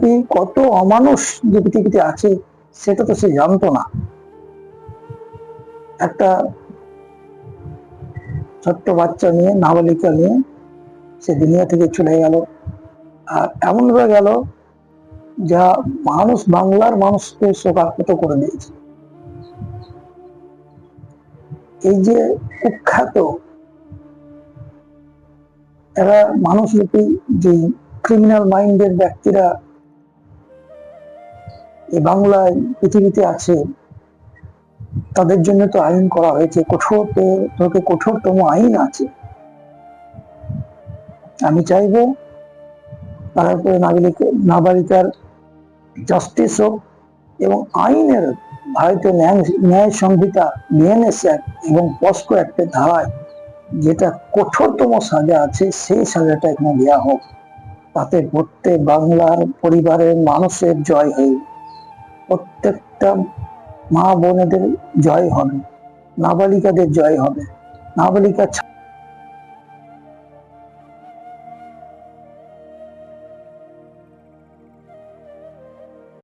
কি কত অমানুষ যে পৃথিবীতে আছে সেটা তো সে জানতো না। একটা ছোট্ট বাচ্চা নিয়ে, নাবালিকা নিয়ে সে দুনিয়া থেকে চলে গেল। আর এমন ভাবে গেল যা বাংলার মানুষকে শোকাহত করে দিয়েছে। এই যে কুখ্যাত এরা মানুষরূপী যে ক্রিমিনাল মাইন্ডের ব্যক্তিরা এই বাংলায় পৃথিবীতে আছে, তাদের জন্য তো আইন করা হয়েছে, কঠোরতম আইন আছে। আমি চাইবো তার উপরে নাবালিকার জাস্টিস হোক এবং আইনের ভারতীয় ন্যায় সংহিতা বিএনএস অ্যাক্ট এবং পস্কো অ্যাক্টের ধারায় যেটা কঠোরতম সাজা আছে সেই সাজাটা এখানে দেওয়া হোক। তাতে প্রত্যেক বাংলার পরিবারের মানুষের জয় হবে, প্রত্যেকটা মা বোনেদের জয় হবে, নাবালিকাদের জয় হবে। নাবালিকা